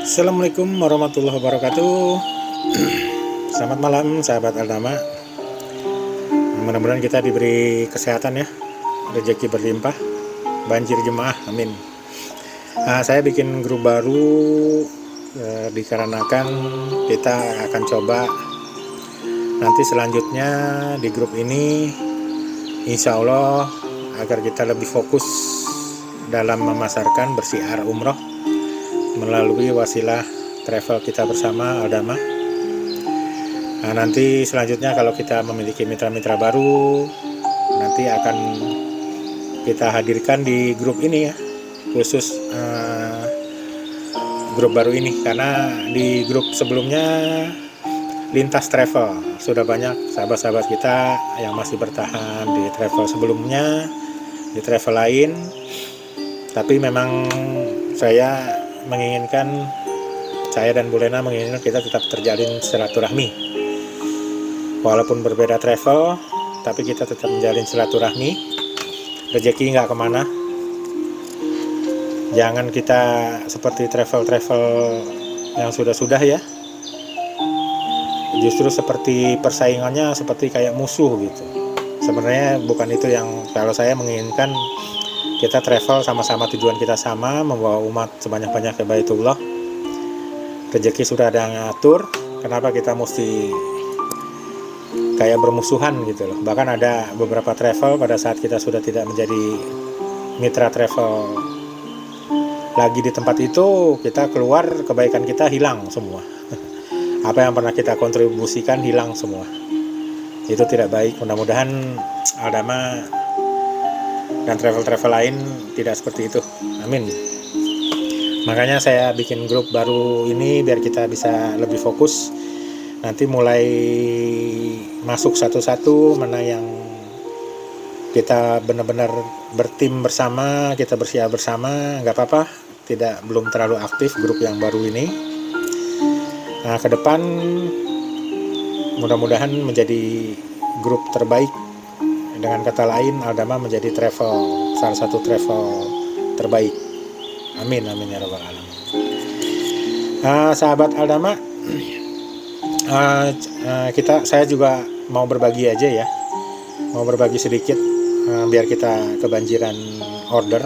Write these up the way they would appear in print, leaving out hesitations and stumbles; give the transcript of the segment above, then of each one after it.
Assalamualaikum warahmatullahi wabarakatuh. Selamat malam sahabat Aldama. Mudah-mudahan kita diberi kesehatan ya, rezeki berlimpah, banjir jemaah, amin. Saya bikin grup baru dikarenakan kita akan coba nanti selanjutnya di grup ini, insya Allah agar kita lebih fokus dalam memasarkan bersiar umroh melalui wasilah travel kita bersama Aldama. Nanti selanjutnya kalau kita memiliki mitra-mitra baru, nanti akan kita hadirkan di grup ini ya, khusus grup baru ini, karena di grup sebelumnya lintas travel sudah banyak sahabat-sahabat kita yang masih bertahan di travel sebelumnya, di travel lain. Tapi memang saya dan Bu Lena menginginkan kita tetap terjalin silaturahmi, walaupun berbeda travel, tapi kita tetap menjalin silaturahmi. Rezeki nggak kemana. Jangan kita seperti travel yang sudah ya, justru seperti persaingannya seperti kayak musuh gitu. Sebenarnya bukan itu yang kalau saya menginginkan. Kita travel sama-sama, tujuan kita sama, membawa umat sebanyak-banyak ke Baitullah. Rezeki sudah ada yang ngatur, kenapa kita mesti kayak bermusuhan gitu loh. Bahkan ada beberapa travel pada saat kita sudah tidak menjadi mitra travel lagi di tempat itu, kita keluar, kebaikan kita hilang semua. Apa yang pernah kita kontribusikan hilang semua. Itu tidak baik. Mudah-mudahan Aldama dan travel lain tidak seperti itu, amin. Makanya saya bikin grup baru ini biar kita bisa lebih fokus. Nanti mulai masuk satu-satu mana yang kita benar-benar bertim bersama, kita bersiap bersama, nggak apa-apa, belum terlalu aktif grup yang baru ini. Ke depan mudah-mudahan menjadi grup terbaik. Dengan kata lain, Aldama menjadi salah satu travel terbaik. Amin, amin ya rabbal alamin. Sahabat Aldama, saya juga mau berbagi aja ya, mau berbagi sedikit biar kita kebanjiran order,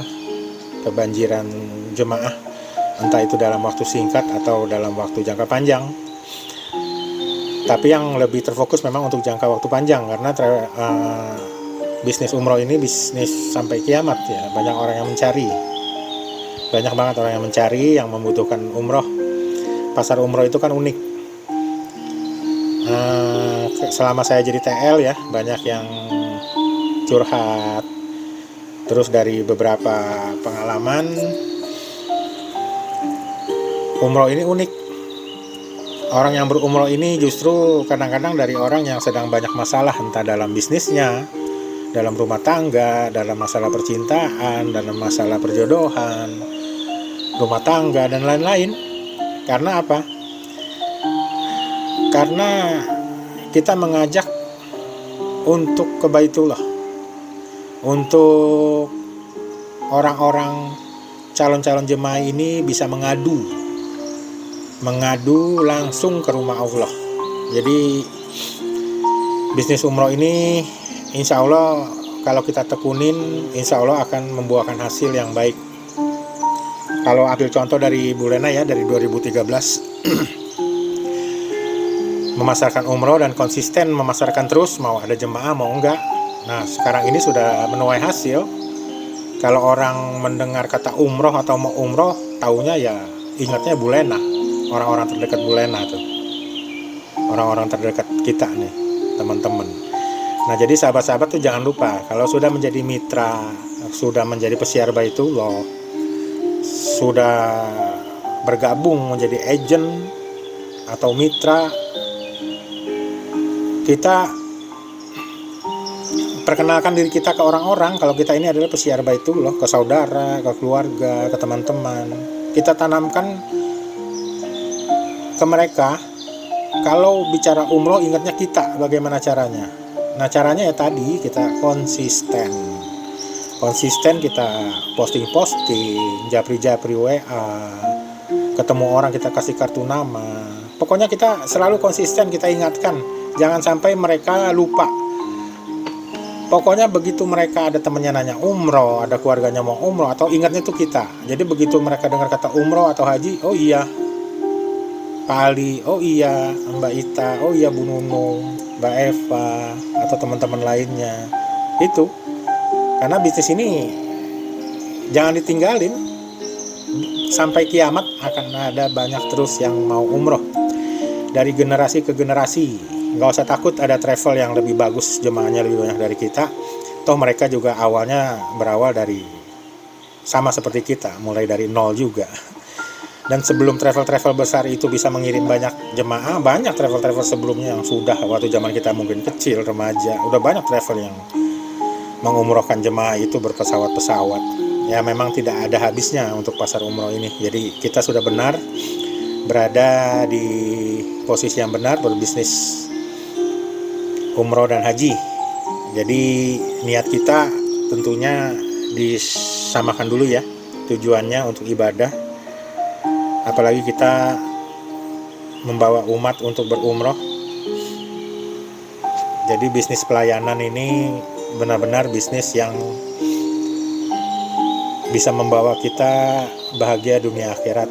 kebanjiran jemaah, entah itu dalam waktu singkat atau dalam waktu jangka panjang. Tapi yang lebih terfokus memang untuk jangka waktu panjang, karena bisnis umroh ini bisnis sampai kiamat ya. Banyak orang yang mencari, banyak banget orang yang mencari, yang membutuhkan umroh. Pasar umroh itu kan unik. Selama saya jadi TL ya, banyak yang curhat. Terus dari beberapa pengalaman, umroh ini unik. Orang yang berumroh ini justru kadang-kadang dari orang yang sedang banyak masalah, entah dalam bisnisnya, dalam rumah tangga, dalam masalah percintaan, dalam masalah perjodohan, rumah tangga, dan lain-lain. Karena apa? Karena kita mengajak untuk ke Baitullah, untuk orang-orang calon-calon jemaah ini bisa mengadu langsung ke rumah Allah. Jadi bisnis umroh ini insya Allah kalau kita tekunin, insya Allah akan membuahkan hasil yang baik. Kalau ambil contoh dari Bu Lena ya, dari 2013 memasarkan umroh dan konsisten memasarkan terus, mau ada jemaah mau enggak. Nah sekarang ini sudah menuai hasil. Kalau orang mendengar kata umroh atau mau umroh, taunya ya ingatnya Bu Lena, orang-orang terdekat Bu Lena tuh, orang-orang terdekat kita nih, teman-teman. Nah jadi sahabat-sahabat tuh jangan lupa, kalau sudah menjadi mitra, sudah menjadi pesiar Baitullah, sudah bergabung menjadi agent atau mitra, kita perkenalkan diri kita ke orang-orang kalau kita ini adalah pesiar Baitullah, ke saudara, ke keluarga, ke teman-teman. Kita tanamkan ke mereka, kalau bicara umroh ingatnya kita bagaimana caranya. Nah caranya ya tadi, kita konsisten kita posting, japri WA, ketemu orang kita kasih kartu nama. Pokoknya kita selalu konsisten, kita ingatkan, jangan sampai mereka lupa. Pokoknya begitu mereka ada temannya nanya umroh, ada keluarganya mau umroh, atau ingatnya tuh kita. Jadi begitu mereka dengar kata umroh atau haji, oh iya Pak Ali, oh iya Mbak Ita, oh iya Bu Nunung, Mbak Eva, atau teman-teman lainnya. Itu karena bisnis ini jangan ditinggalin, sampai kiamat akan ada banyak terus yang mau umroh dari generasi ke generasi. Nggak usah takut, ada travel yang lebih bagus, jemaahnya lebih banyak dari kita. Toh mereka juga awalnya berawal dari sama seperti kita, mulai dari nol juga. Dan sebelum travel-travel besar itu bisa mengirim banyak jemaah, banyak travel-travel sebelumnya yang sudah waktu zaman kita mungkin kecil, remaja, udah banyak travel yang mengumrohkan jemaah itu berpesawat-pesawat. Ya memang tidak ada habisnya untuk pasar umroh ini. Jadi kita sudah benar berada di posisi yang benar berbisnis umroh dan haji. Jadi niat kita tentunya disamakan dulu ya, tujuannya untuk ibadah. Apalagi kita membawa umat untuk berumroh. Jadi bisnis pelayanan ini benar-benar bisnis yang bisa membawa kita bahagia dunia akhirat.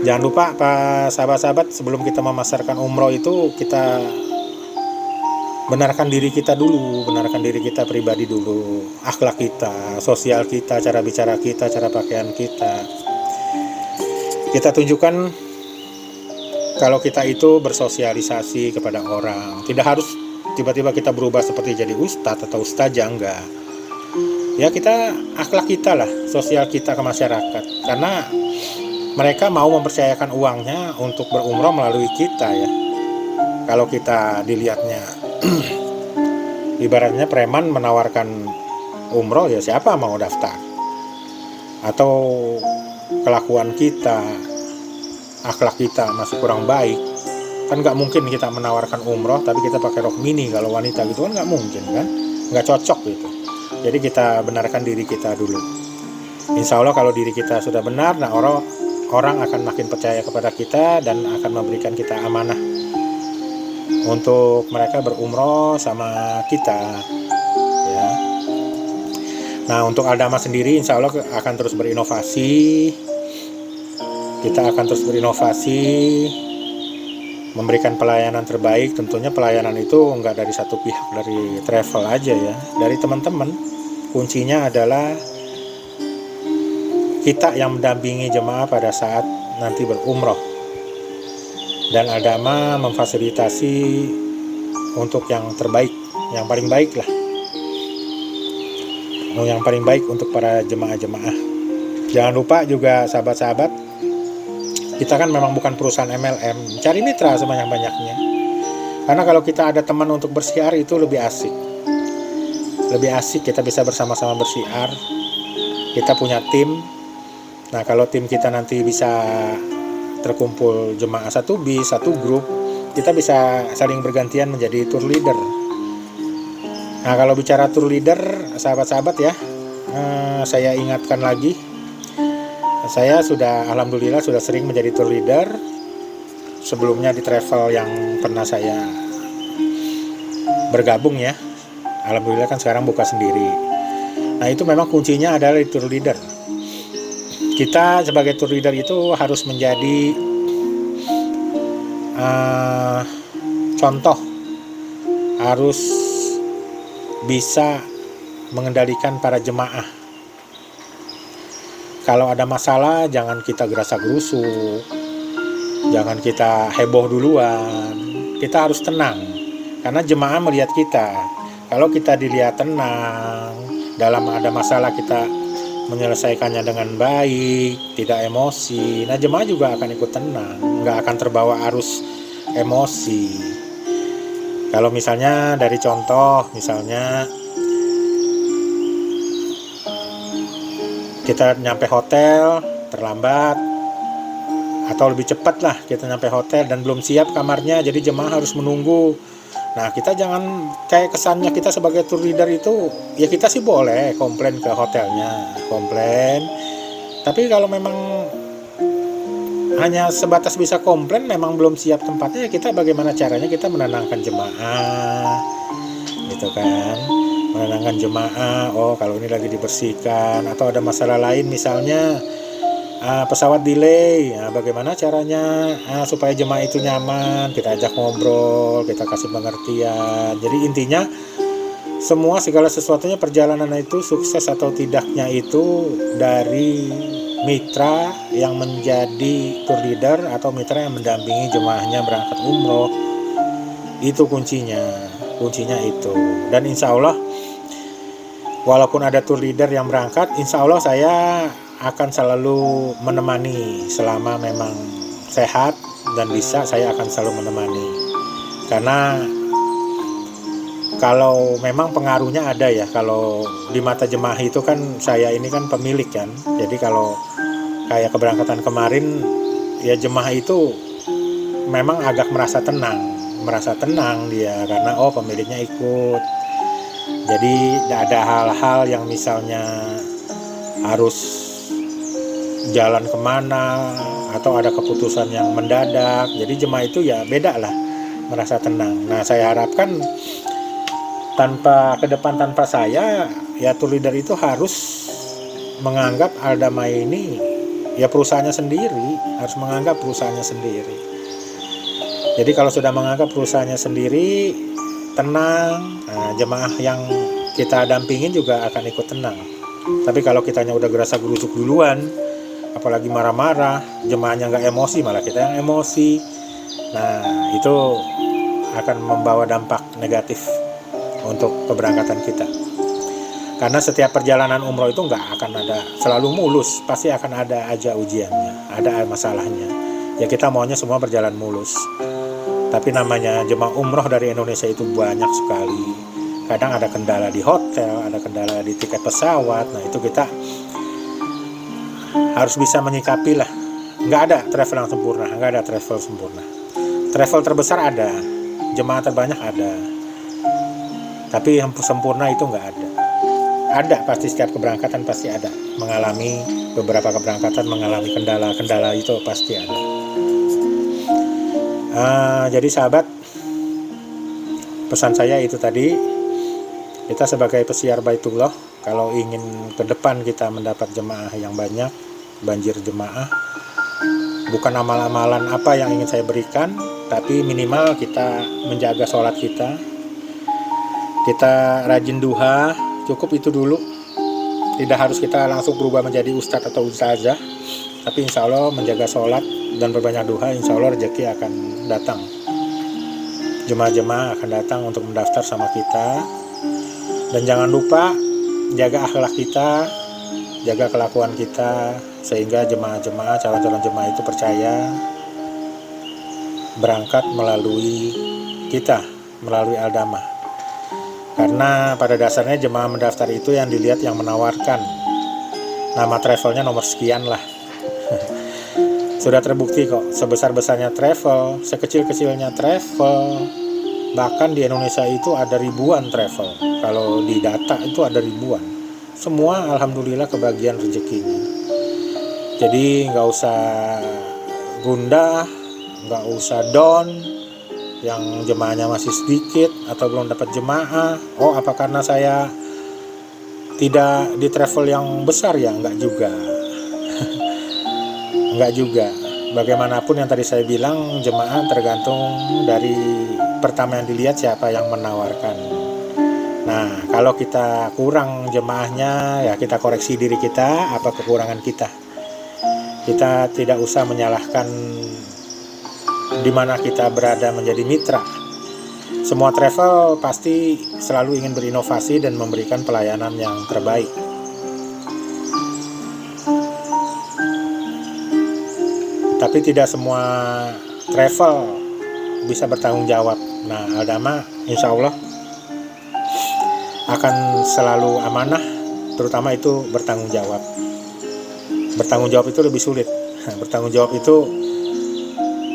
Jangan lupa Pak sahabat-sahabat, sebelum kita memasarkan umroh itu kita benarkan diri kita dulu, benarkan diri kita pribadi dulu, akhlak kita, sosial kita, cara bicara kita, cara pakaian kita. Kita tunjukkan kalau kita itu bersosialisasi kepada orang. Tidak harus tiba-tiba kita berubah seperti jadi ustadz atau ustazah, enggak. Ya kita, akhlak kita lah, sosial kita ke masyarakat. Karena mereka mau mempercayakan uangnya untuk berumroh melalui kita ya. Kalau kita dilihatnya ibaratnya preman menawarkan umroh, ya siapa mau daftar? Atau kelakuan kita, akhlak kita masih kurang baik, kan nggak mungkin kita menawarkan umroh tapi kita pakai rok mini kalau wanita gitu, kan nggak mungkin kan, nggak cocok gitu. Jadi kita benarkan diri kita dulu. Insya Allah kalau diri kita sudah benar, nah orang akan makin percaya kepada kita dan akan memberikan kita amanah untuk mereka berumroh sama kita ya. Nah untuk Aldama sendiri insya Allah akan terus berinovasi. Kita akan terus berinovasi, memberikan pelayanan terbaik. Tentunya pelayanan itu enggak dari satu pihak, dari travel aja ya, dari teman-teman. Kuncinya adalah kita yang mendampingi jemaah pada saat nanti berumroh, dan Aldama memfasilitasi untuk yang terbaik, yang paling baik lah, yang paling baik untuk para jemaah-jemaah. Jangan lupa juga sahabat-sahabat, kita kan memang bukan perusahaan MLM, cari mitra sebanyak-banyaknya. Karena kalau kita ada teman untuk bersiar itu lebih asik. Lebih asik, kita bisa bersama-sama bersiar. Kita punya tim. Nah kalau tim kita nanti bisa terkumpul jemaah satu bis, satu grup, kita bisa saling bergantian menjadi tour leader. Nah kalau bicara tour leader, sahabat-sahabat ya, saya ingatkan lagi, saya alhamdulillah sudah sering menjadi tour leader. Sebelumnya di travel yang pernah saya bergabung ya, alhamdulillah kan sekarang buka sendiri. Nah itu memang kuncinya adalah di tour leader. Kita sebagai tour leader itu harus menjadi contoh, harus bisa mengendalikan para jemaah. Kalau ada masalah jangan kita gerasa-gerusu, jangan kita heboh duluan. Kita harus tenang, karena jemaah melihat kita. Kalau kita dilihat tenang, dalam ada masalah kita menyelesaikannya dengan baik, tidak emosi, nah jemaah juga akan ikut tenang, nggak akan terbawa arus emosi. Kalau misalnya dari contoh, misalnya kita nyampe hotel terlambat atau lebih cepat lah, kita nyampe hotel dan belum siap kamarnya, jadi jemaah harus menunggu. Nah kita jangan kayak kesannya kita sebagai tour leader itu, ya kita sih boleh komplain ke hotelnya, komplain. Tapi kalau memang hanya sebatas bisa komplain memang belum siap tempatnya, ya kita bagaimana caranya kita menenangkan jemaah gitu kan, menenangkan jemaah. Oh, kalau ini lagi dibersihkan atau ada masalah lain misalnya pesawat delay, bagaimana caranya supaya jemaah itu nyaman, kita ajak ngobrol, kita kasih pengertian. Jadi intinya semua segala sesuatunya perjalanan itu sukses atau tidaknya itu dari mitra yang menjadi tour leader atau mitra yang mendampingi jemaahnya berangkat umroh. Itu kuncinya itu. Dan insya Allah walaupun ada tour leader yang berangkat, insya Allah saya akan selalu menemani selama memang sehat dan bisa, saya akan selalu menemani. Karena kalau memang pengaruhnya ada ya, kalau di mata jemaah itu kan saya ini kan pemilik kan. Jadi kalau kayak keberangkatan kemarin ya jemaah itu memang agak merasa tenang dia karena pemiliknya ikut. Jadi tidak ada hal-hal yang misalnya harus jalan kemana atau ada keputusan yang mendadak. Jadi jemaah itu ya beda lah, merasa tenang. Nah, saya harapkan ke depan tanpa saya ya tour leader itu harus menganggap Aldama ini ya perusahaannya sendiri, harus menganggap perusahaannya sendiri. Jadi kalau sudah menganggap perusahaannya sendiri, tenang, jemaah yang kita dampingin juga akan ikut tenang. Tapi kalau kitanya udah gerasa gerusuk duluan, apalagi marah-marah, jemaahnya nggak emosi, malah kita yang emosi. Nah, itu akan membawa dampak negatif untuk keberangkatan kita. Karena setiap perjalanan umroh itu nggak akan ada selalu mulus, pasti akan ada aja ujiannya, ada masalahnya. Ya kita maunya semua berjalan mulus. Tapi namanya jemaah umroh dari Indonesia itu banyak sekali. Kadang ada kendala di hotel, ada kendala di tiket pesawat. Nah, itu kita harus bisa menyikapi lah. Nggak ada travel yang sempurna, nggak ada travel sempurna. Travel terbesar ada, jemaah terbanyak ada, tapi yang sempurna itu nggak ada. Ada pasti, setiap keberangkatan pasti ada mengalami, beberapa keberangkatan mengalami kendala itu pasti ada. Jadi sahabat, pesan saya itu tadi, kita sebagai pesiar Baitullah, kalau ingin ke depan kita mendapat jemaah yang banyak, banjir jemaah, bukan amal-amalan apa yang ingin saya berikan, tapi minimal kita menjaga sholat kita rajin duha, cukup itu dulu. Tidak harus kita langsung berubah menjadi ustadz atau ustazah, tapi insya Allah menjaga sholat dan berbanyak duha, insya Allah rezeki akan datang. Jemaah-jemaah akan datang untuk mendaftar sama kita. Dan jangan lupa jaga akhlak kita, jaga kelakuan kita, sehingga jemaah-jemaah, calon-calon jemaah itu percaya berangkat melalui kita, melalui Aldama. Karena pada dasarnya jemaah mendaftar itu yang dilihat yang menawarkan. Nama travelnya nomor sekian lah. Sudah terbukti kok, sebesar-besarnya travel, sekecil-kecilnya travel, bahkan di Indonesia itu ada ribuan travel. Kalau di data itu ada ribuan. Semua alhamdulillah kebagian rezekinya. Jadi nggak usah gundah, nggak usah down, yang jemaahnya masih sedikit atau belum dapat jemaah. Oh, apa karena saya tidak di travel yang besar ya? Enggak juga. Enggak juga. Bagaimanapun yang tadi saya bilang, jemaah tergantung dari pertama yang dilihat siapa yang menawarkan. Nah, kalau kita kurang jemaahnya, ya kita koreksi diri kita, apa kekurangan kita. Kita tidak usah menyalahkan di mana kita berada menjadi mitra. Semua travel pasti selalu ingin berinovasi dan memberikan pelayanan yang terbaik. Tapi tidak semua travel bisa bertanggung jawab. Nah, Aldama insya Allah akan selalu amanah, terutama itu bertanggung jawab. Bertanggung jawab itu lebih sulit. Bertanggung jawab itu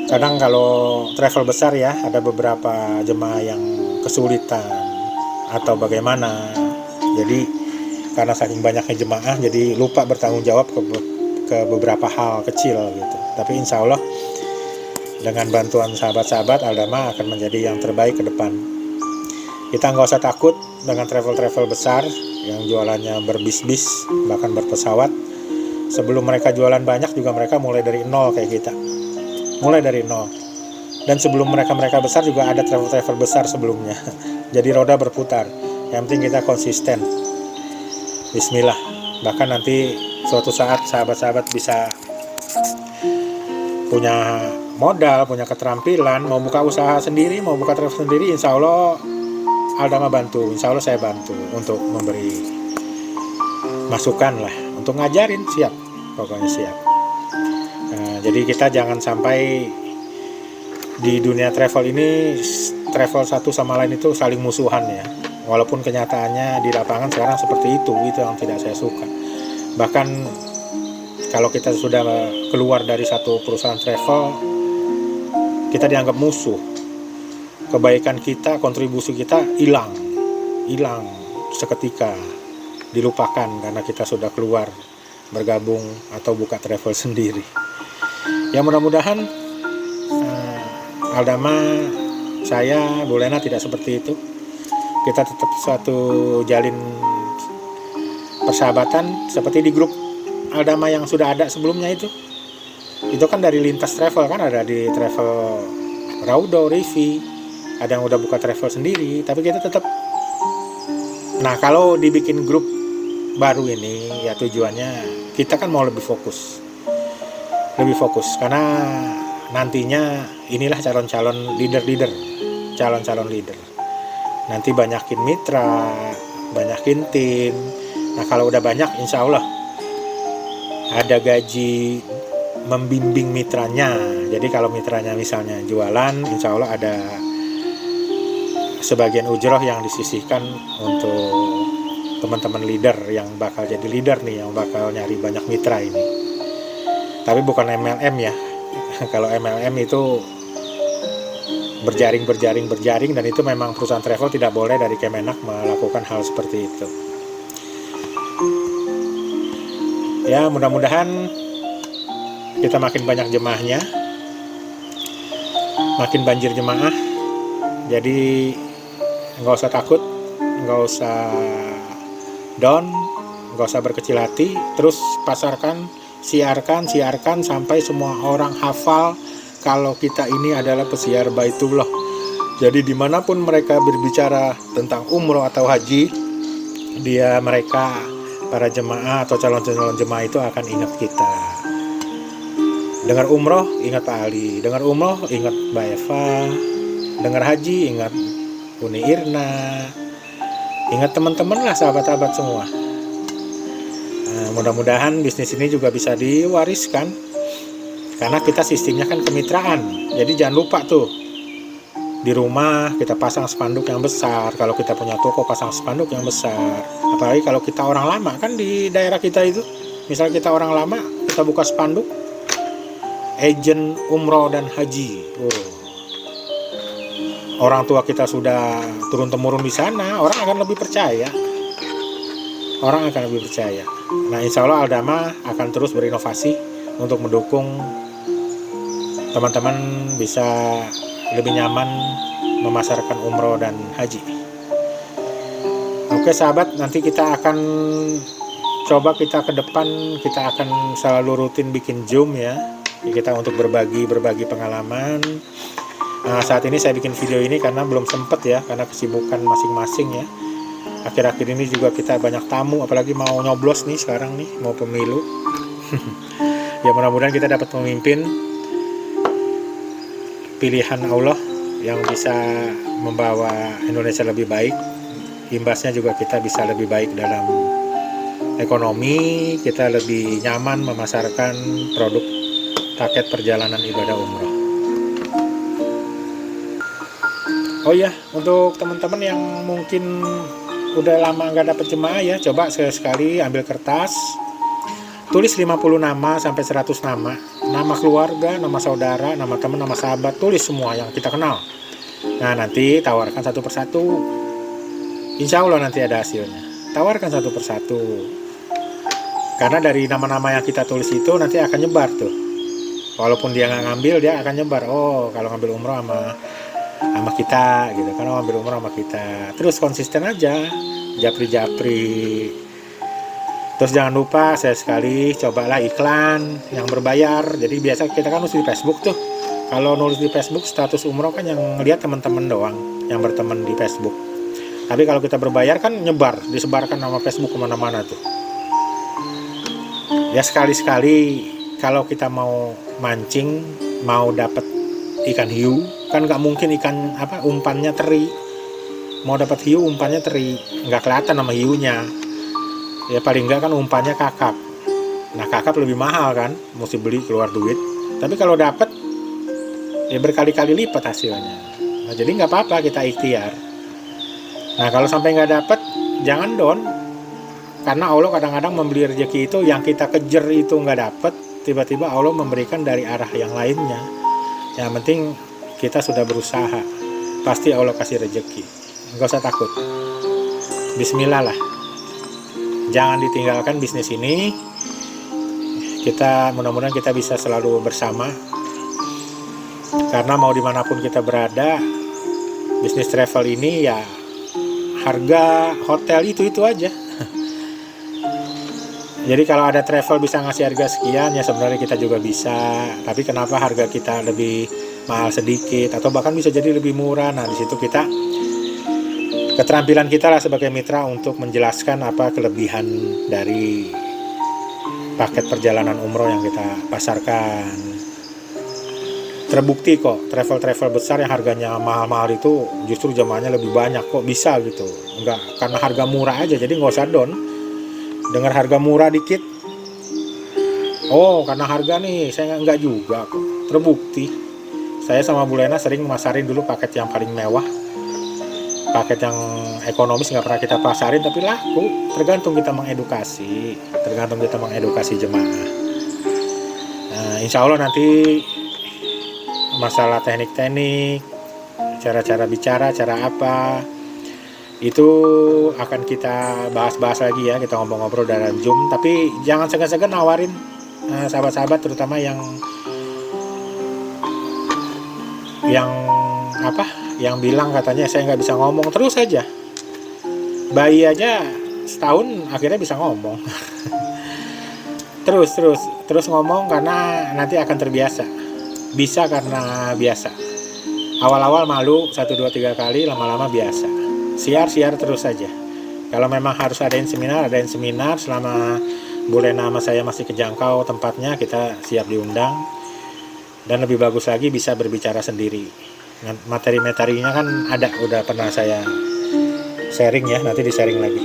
kadang kalau travel besar ya, ada beberapa jemaah yang kesulitan atau bagaimana. Jadi karena saking banyaknya jemaah, jadi lupa bertanggung jawab ke beberapa hal kecil gitu. Tapi insya Allah dengan bantuan sahabat-sahabat, Aldama akan menjadi yang terbaik ke depan. Kita nggak usah takut dengan travel-travel besar yang jualannya berbis-bis, bahkan berpesawat. Sebelum mereka jualan banyak juga mereka mulai dari nol kayak kita. Mulai dari nol. Dan sebelum mereka besar juga ada travel-travel besar sebelumnya. Jadi roda berputar. Yang penting kita konsisten. Bismillah. Bahkan nanti suatu saat sahabat-sahabat bisa punya modal, punya keterampilan, mau buka usaha sendiri, mau buka travel sendiri, insya Allah Aldama bantu, insya Allah saya bantu untuk memberi masukan lah, untuk ngajarin, siap, pokoknya siap. Nah, jadi kita jangan sampai di dunia travel ini, travel satu sama lain itu saling musuhan ya. Walaupun kenyataannya di lapangan sekarang seperti itu yang tidak saya suka. Bahkan kalau kita sudah keluar dari satu perusahaan travel, kita dianggap musuh. Kebaikan kita, kontribusi kita hilang seketika, dilupakan karena kita sudah keluar, bergabung atau buka travel sendiri. Ya mudah-mudahan Aldama, saya, Bu Lena tidak seperti itu. Kita tetap suatu jalin persahabatan seperti di grup Aldama yang sudah ada sebelumnya itu kan dari Lintas Travel, kan ada di Travel Raudo, Rivi, ada yang udah buka travel sendiri, tapi kita tetap. Nah kalau dibikin grup baru ini ya tujuannya kita kan mau lebih fokus karena nantinya inilah calon-calon leader, calon-calon leader. Nanti banyakin mitra, banyakin tim. Nah kalau udah banyak insya Allah ada gaji membimbing mitranya. Jadi kalau mitranya misalnya jualan, insya Allah ada sebagian ujroh yang disisihkan untuk teman-teman leader yang bakal jadi leader nih, yang bakal nyari banyak mitra ini. Tapi bukan MLM ya. Kalau MLM itu berjaring dan itu memang perusahaan travel tidak boleh dari Kemenak melakukan hal seperti itu. Ya mudah-mudahan kita makin banyak jemaahnya, makin banjir jemaah. Jadi nggak usah takut, nggak usah down, nggak usah berkecil hati. Terus pasarkan, siarkan sampai semua orang hafal kalau kita ini adalah pesiar Baitullah. Jadi dimanapun mereka berbicara tentang umroh atau haji, mereka para jemaah atau calon-calon jemaah itu akan ingat kita. Dengar umroh ingat Pak Ali, dengar umroh ingat Mbak Eva, dengar haji ingat Uni Irna, ingat teman-teman lah, sahabat-sahabat semua. Nah, mudah-mudahan bisnis ini juga bisa diwariskan, karena kita sistemnya kan kemitraan. Jadi jangan lupa tuh, di rumah kita pasang spanduk yang besar. Kalau kita punya toko, pasang spanduk yang besar. Apalagi kalau kita orang lama, kan di daerah kita itu, misalnya kita orang lama, kita buka spanduk agent umroh dan haji. Orang tua kita sudah turun-temurun di sana, orang akan lebih percaya. Nah insya Allah Aldama akan terus berinovasi untuk mendukung teman-teman bisa lebih nyaman memasarkan umroh dan haji. Oke sahabat, nanti kita akan coba kita ke depan, kita akan selalu rutin bikin Zoom ya. Kita untuk berbagi pengalaman. Nah, saat ini saya bikin video ini karena belum sempat ya, karena kesibukan masing-masing ya. Akhir-akhir ini juga kita banyak tamu, apalagi mau nyoblos nih sekarang nih, mau pemilu. Ya mudah-mudahan kita dapat memimpin pilihan Allah yang bisa membawa Indonesia lebih baik. Imbasnya juga kita bisa lebih baik dalam ekonomi, kita lebih nyaman memasarkan produk paket perjalanan ibadah umroh. Oh iya, untuk teman-teman yang mungkin udah lama nggak dapat jemaah ya, coba sekali ambil kertas, tulis 50 nama sampai 100 nama keluarga, nama saudara, nama teman, nama sahabat, tulis semua yang kita kenal. Nah nanti tawarkan satu persatu, insya Allah nanti ada hasilnya. Tawarkan satu persatu, karena dari nama-nama yang kita tulis itu nanti akan nyebar tuh. walaupun dia nggak ngambil, dia akan nyebar, oh kalau ngambil umroh sama kita gitu kan, ngambil umroh sama kita. Terus konsisten aja, japri. Terus jangan lupa saya sekali cobalah iklan yang berbayar. Jadi biasa kita kan nulis di Facebook tuh, kalau nulis di Facebook status umroh kan yang ngeliat teman-teman doang yang berteman di Facebook. Tapi kalau kita berbayar kan nyebar, disebarkan nama Facebook kemana-mana tuh. Ya sekali-sekali kalau kita mau mancing, mau dapat ikan hiu, kan nggak mungkin ikan umpannya teri. Mau dapat hiu umpannya teri, nggak kelihatan nama hiunya. Ya paling nggak kan umpannya kakap. Nah kakap lebih mahal kan, mesti beli keluar duit. Tapi kalau dapat, ya berkali-kali lipat hasilnya. Nah jadi nggak apa-apa kita ikhtiar. Nah kalau sampai nggak dapat, jangan down. Karena Allah kadang-kadang memberi rezeki itu yang kita kejar itu nggak dapat, tiba-tiba Allah memberikan dari arah yang lainnya. Yang penting kita sudah berusaha, pasti Allah kasih rezeki. Nggak usah takut. Bismillah lah. Jangan ditinggalkan bisnis ini. Kita mudah-mudahan kita bisa selalu bersama. Karena mau dimanapun kita berada, bisnis travel ini ya harga hotel itu aja. Jadi kalau ada travel bisa ngasih harga sekian, ya sebenarnya kita juga bisa. Tapi kenapa harga kita lebih mahal sedikit atau bahkan bisa jadi lebih murah? Nah, di situ kita keterampilan kita lah sebagai mitra untuk menjelaskan apa kelebihan dari paket perjalanan umroh yang kita pasarkan. Terbukti kok travel besar yang harganya mahal-mahal itu justru jamaahnya lebih banyak, kok bisa gitu. Enggak karena harga murah aja, jadi nggak usah down. Dengar harga murah dikit, oh karena harga nih, saya enggak juga kok. Terbukti saya sama Bu Lena sering masarin dulu paket yang paling mewah, paket yang ekonomis nggak pernah kita pasarin tapi laku. Tergantung kita mengedukasi jemaah. Nah, insya Allah nanti masalah teknik-teknik, cara-cara bicara, cara apa, itu akan kita bahas-bahas lagi ya, kita ngobrol-ngobrol dalam Zoom. Tapi jangan segan-segan nawarin sahabat-sahabat, terutama yang bilang katanya saya nggak bisa ngomong. Terus aja, bayi aja setahun akhirnya bisa ngomong. terus ngomong karena nanti akan terbiasa. Bisa karena biasa. Awal-awal malu 1, 2, 3 kali, lama-lama biasa. Siar terus saja. Kalau memang harus adain seminar. Selama Bu Lena sama saya masih kejangkau tempatnya, kita siap diundang. Dan lebih bagus lagi bisa berbicara sendiri. Materi-materinya kan ada, udah pernah saya sharing ya, nanti di sharing lagi.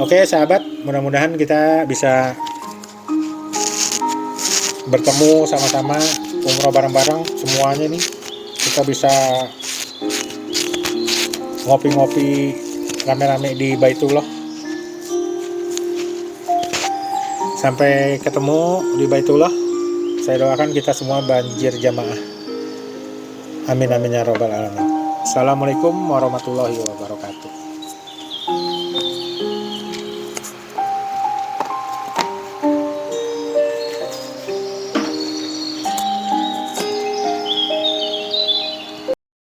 Oke sahabat, mudah-mudahan kita bisa bertemu sama-sama umroh bareng-bareng semuanya nih. Kita bisa ngopi-ngopi rame-rame di Baitullah. Sampai ketemu di Baitullah. Saya doakan kita semua banjir jamaah. Amin amin ya robbal alamin. Assalamualaikum warahmatullahi wabarakatuh.